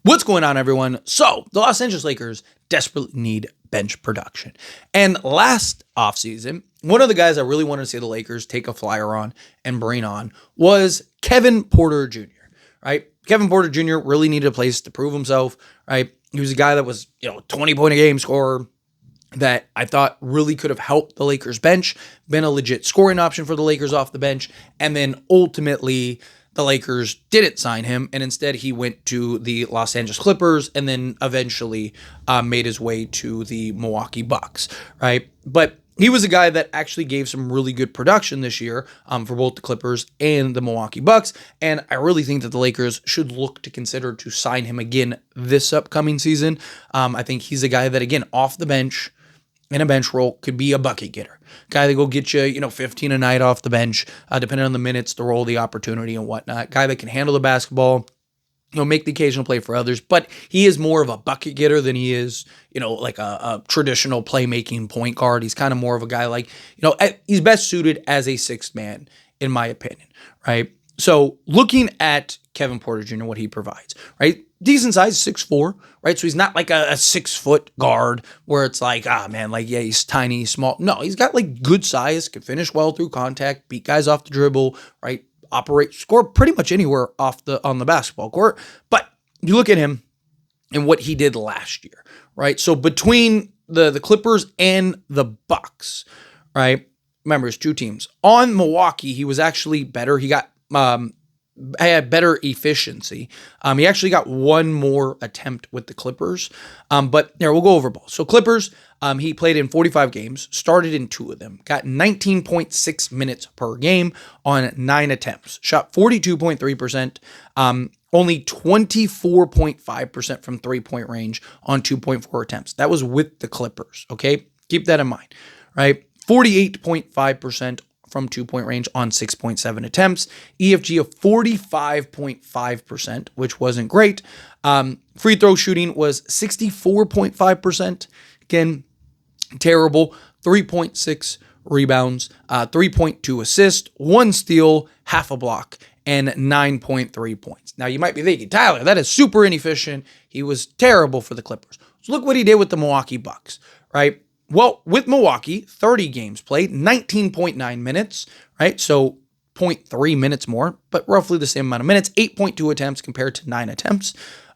What's going on, everyone? So, the Los Angeles Lakers desperately need bench production. And last offseason, one of the guys I really wanted to see the Lakers take a flyer on and bring on was Kevin Porter Jr., right? Kevin Porter Jr. really needed a place to prove himself, right? He was a guy that was, 20-point-a-game scorer that I thought really could have helped the Lakers bench, been a legit scoring option for the Lakers off the bench, and then ultimately the Lakers didn't sign him, and instead he went to the Los Angeles Clippers and then eventually made his way to the Milwaukee Bucks, right? But he was a guy that actually gave some really good production this year for both the Clippers and the Milwaukee Bucks, and I really think that the Lakers should look to consider to sign him again this upcoming season. I think he's a guy that, again, off the bench, in a bench role, could be a bucket getter. Guy that go get you, 15 a night off the bench, depending on the minutes, the role, the opportunity, and whatnot. Guy that can handle the basketball, make the occasional play for others, but he is more of a bucket getter than he is, like a traditional playmaking point guard. He's kind of more of a guy like, he's best suited as a sixth man, in my opinion, right? So looking at Kevin Porter Jr., what he provides, right? Decent size, 6'4", right? So he's not like a 6-foot guard where it's like, he's tiny, he's small. No, he's got like good size, can finish well through contact, beat guys off the dribble, right? Score pretty much anywhere on the basketball court. But you look at him and what he did last year, right? So between the Clippers and the Bucks, right? Remember, it's two teams. On Milwaukee, he was actually better. He had better efficiency. He actually got one more attempt with the Clippers. But there, we'll go over both. So Clippers, he played in 45 games, started in 2 of them, got 19.6 minutes per game on 9 attempts, shot 42.3%, only 24.5% from 3-point range on 2.4 attempts. That was with the Clippers, okay? Keep that in mind, right? 48.5% from 2-point range on 6.7 attempts. EFG of 45.5%, which wasn't great. Free throw shooting was 64.5%. Again, terrible. 3.6 rebounds, 3.2 assists, 1 steal, half a block, and 9.3 points. Now, you might be thinking, Tyler, that is super inefficient. He was terrible for the Clippers. So look what he did with the Milwaukee Bucks, right? Well, with Milwaukee, 30 games played, 19.9 minutes, right? So 0.3 minutes more, but roughly the same amount of minutes, 8.2 attempts compared to 9 attempts,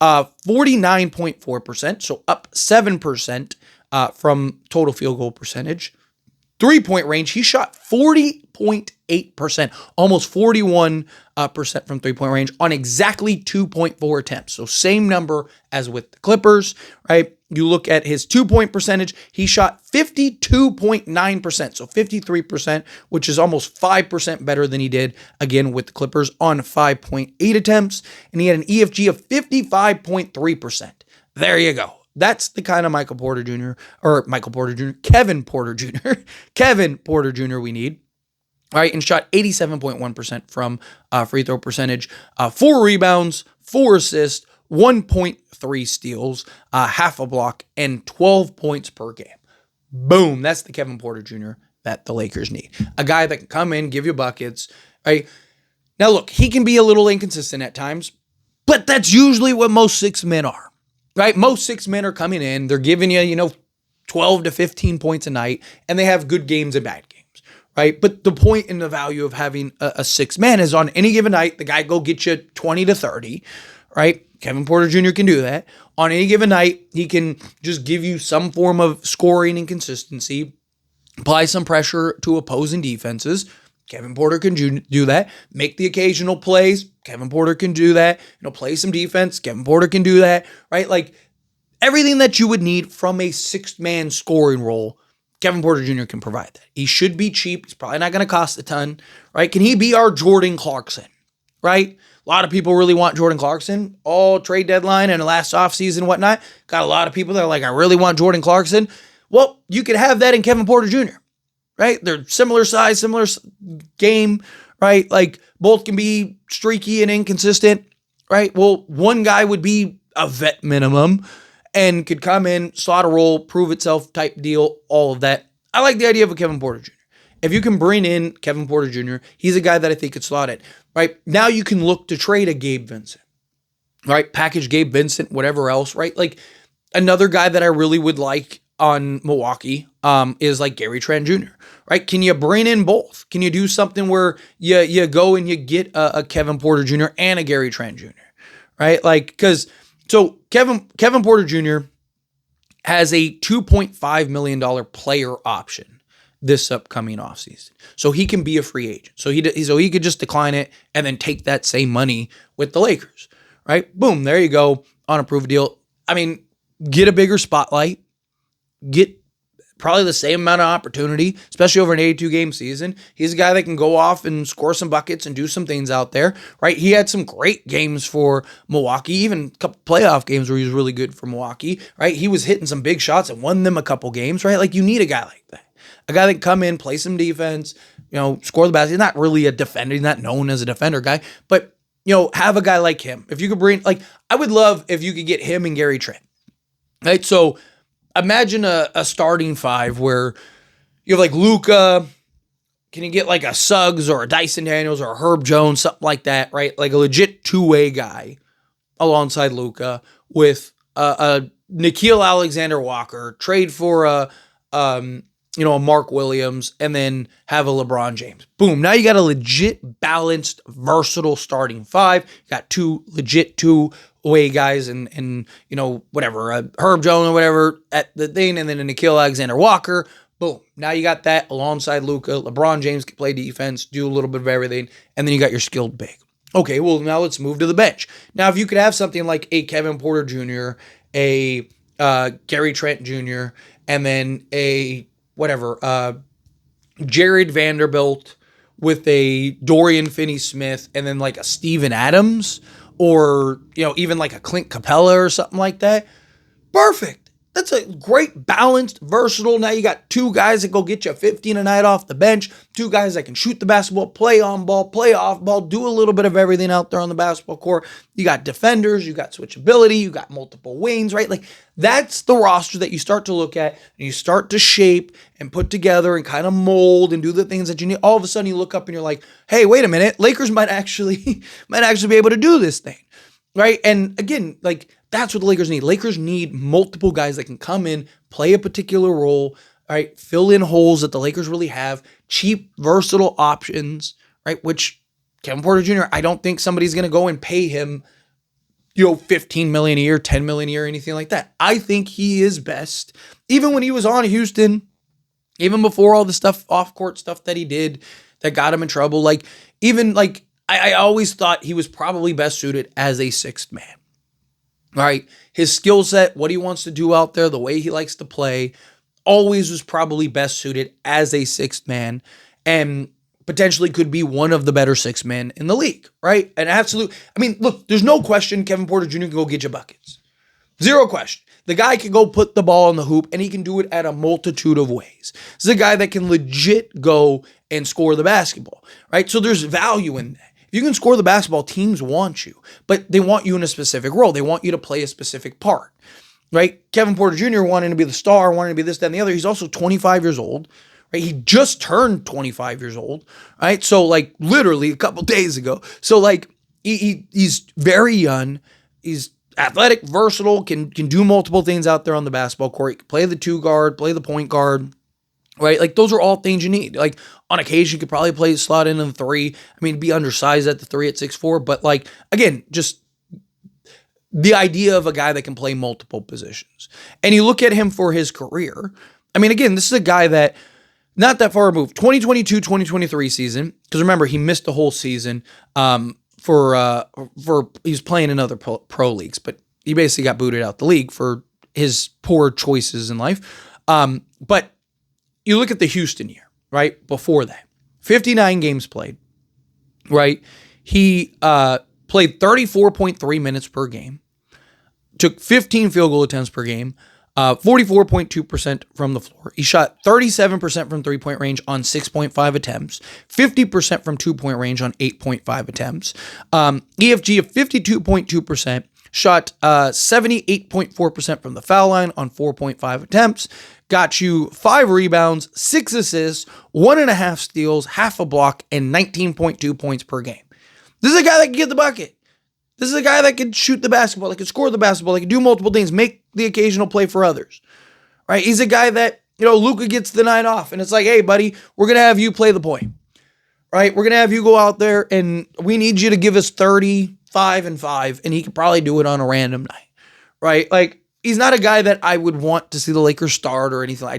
49.4%, so up 7% from total field goal percentage. 3-point range, he shot 40.8%, almost 41% from 3-point range on exactly 2.4 attempts. So same number as with the Clippers, right? You look at his 2-point percentage, he shot 52.9%, so 53%, which is almost 5% better than he did, again, with the Clippers on 5.8 attempts, and he had an EFG of 55.3%. There you go. That's the kind of Kevin Porter Jr. we need. All right, and shot 87.1% from free throw percentage, 4 rebounds, 4 assists, 1.3 steals, half a block, and 12 points per game. Boom, that's the Kevin Porter Jr. that the Lakers need. A guy that can come in, give you buckets, right? Now look, he can be a little inconsistent at times, but that's usually what most 6 men are, right? Most 6 men are coming in, they're giving you, 12 to 15 points a night, and they have good games and bad games. Right. But the point and the value of having a 6 man is on any given night, the guy go get you 20 to 30. Right. Kevin Porter Jr. can do that. On any given night, he can just give you some form of scoring and consistency, apply some pressure to opposing defenses. Kevin Porter can do that. Make the occasional plays. Kevin Porter can do that. Play some defense. Kevin Porter can do that. Right. Like everything that you would need from a 6-man scoring role, Kevin Porter Jr. can provide that. He should be cheap. He's probably not going to cost a ton, right? Can he be our Jordan Clarkson, right? A lot of people really want Jordan Clarkson. All trade deadline and the last offseason and whatnot. Got a lot of people that are like, I really want Jordan Clarkson. Well, you could have that in Kevin Porter Jr., right? They're similar size, similar game, right? Like both can be streaky and inconsistent, right? Well, one guy would be a vet minimum and could come in, slot a role, prove itself type deal, all of that. I like the idea of a Kevin Porter Jr. If you can bring in Kevin Porter Jr., he's a guy that I think could slot it, right? Now you can look to trade a Gabe Vincent. right? Package Gabe Vincent, whatever else, right? Like another guy that I really would like on Milwaukee is like Gary Trent Jr., right? Can you bring in both? Can you do something where you go and you get a Kevin Porter Jr. and a Gary Trent Jr., right? Like, because so Kevin Porter Jr. has a $2.5 million player option this upcoming offseason. So he can be a free agent. So he could just decline it and then take that same money with the Lakers, right? Boom, there you go, on a proof deal. I mean, get a bigger spotlight, get probably the same amount of opportunity, especially over an 82-game season. He's a guy that can go off and score some buckets and do some things out there, right? He had some great games for Milwaukee, even a couple playoff games where he was really good for Milwaukee, right? He was hitting some big shots and won them a couple games, right? Like, you need a guy like that. A guy that can come in, play some defense, score the basket. He's not really a defender. He's not known as a defender guy, but, have a guy like him. If you could bring, I would love if you could get him and Gary Trent, right? So imagine a starting five where you have like Luka. Can you get like a Suggs or a Dyson Daniels or a Herb Jones, something like that, right? Like a legit two-way guy alongside Luka with a Nickeil Alexander-Walker, trade for a Mark Williams, and then have a LeBron James. Boom. Now you got a legit, balanced, versatile starting five. You got two legit two-way guys and whatever, Herb Jones or whatever at the thing, and then a Nickeil Alexander-Walker. Boom. Now you got that alongside Luka. LeBron James can play defense, do a little bit of everything, and then you got your skilled big. Okay, well, now let's move to the bench. Now, if you could have something like a Kevin Porter Jr., a Gary Trent Jr., and then a Jared Vanderbilt with a Dorian Finney-Smith, and then like a Steven Adams, or, even like a Clint Capella or something like that. Perfect. That's a great, balanced, versatile. Now you got two guys that go get you 15 a night off the bench, two guys that can shoot the basketball, play on ball, play off ball, do a little bit of everything out there on the basketball court. You got defenders, you got switchability, you got multiple wings, right? Like, that's the roster that you start to look at and you start to shape and put together and kind of mold and do the things that you need. All of a sudden you look up and you're like, hey, wait a minute, Lakers might actually be able to do this thing, right? And again, like, that's what the Lakers need. Lakers need multiple guys that can come in, play a particular role, right? Fill in holes that the Lakers really have. Cheap, versatile options, right? Which Kevin Porter Jr., I don't think somebody's going to go and pay him, $15 million a year, $10 million a year, anything like that. I think he is best. Even when he was on Houston, even before all the stuff, off-court stuff that he did that got him in trouble, I always thought he was probably best suited as a sixth man. Right, his skill set, what he wants to do out there, the way he likes to play, always was probably best suited as a sixth man, and potentially could be one of the better six men in the league, right? Look, there's no question Kevin Porter Jr. can go get you buckets. Zero question. The guy can go put the ball in the hoop, and he can do it at a multitude of ways. This is a guy that can legit go and score the basketball, right? So there's value in that. You can score the basketball, teams want you, but they want you in a specific role. They want you to play a specific part, right? Kevin Porter Jr. wanting to be the star, wanting to be this, that, and the other. He's also 25 years old, right? He just turned 25 years old, right? So, literally a couple days ago. So, he's very young. He's athletic, versatile, can do multiple things out there on the basketball court. He can play the two guard, play the point guard, right? Those are all things you need. On occasion, you could probably play slot in the three. Be undersized at the three at 6'4", but again, just the idea of a guy that can play multiple positions. And you look at him for his career. Again, this is a guy that not that far removed. 2022, 2023 season, because remember, he missed the whole season for he was playing in other pro leagues, but he basically got booted out the league for his poor choices in life. But you look at the Houston year, right? Before that, 59 games played, right? He played 34.3 minutes per game, took 15 field goal attempts per game, 44.2% from the floor. He shot 37% from three-point range on 6.5 attempts, 50% from two-point range on 8.5 attempts, EFG of 52.2%, shot 78.4% from the foul line on 4.5 attempts, got you 5 rebounds, 6 assists, 1.5 steals, half a block, and 19.2 points per game. This is a guy that can get the bucket. This is a guy that could shoot the basketball, that could score the basketball, that could do multiple things, make the occasional play for others, right? He's a guy that, Luka gets the night off and it's like, hey, buddy, we're going to have you play the point, right? We're going to have you go out there and we need you to give us 35 and 5, and he could probably do it on a random night, right? Like, he's not a guy that I would want to see the Lakers start or anything. I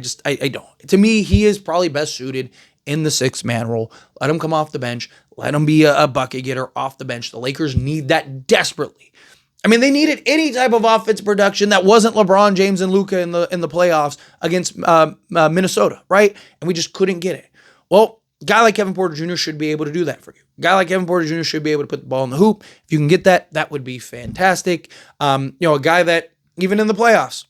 don't. To me, he is probably best suited in the 6-man role. Let him come off the bench. Let him be a bucket getter off the bench. The Lakers need that desperately. I mean, they needed any type of offense production that wasn't LeBron James and Luka in the playoffs against Minnesota, right? And we just couldn't get it. Well, a guy like Kevin Porter Jr. should be able to do that for you. A guy like Kevin Porter Jr. should be able to put the ball in the hoop. If you can get that, that would be fantastic. A guy that even in the playoffs,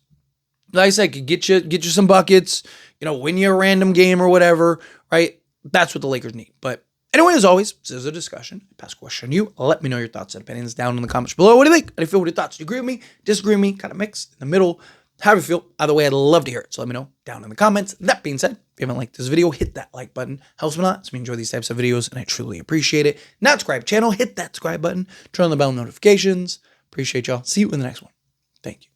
like I said, could get you some buckets, win you a random game or whatever, right? That's what the Lakers need. But anyway, as always, this is a discussion. I pass a question on you. Let me know your thoughts and opinions down in the comments below. What do you think? How do you feel with your thoughts? Do you agree with me? Disagree with me? Kind of mixed in the middle? How do you feel? Either way, I'd love to hear it. So let me know down in the comments. That being said, if you haven't liked this video, hit that like button. Helps me a lot. So we enjoy these types of videos, and I truly appreciate it. Not subscribe to the channel, hit that subscribe button. Turn on the bell notifications. Appreciate y'all. See you in the next one. Thank you.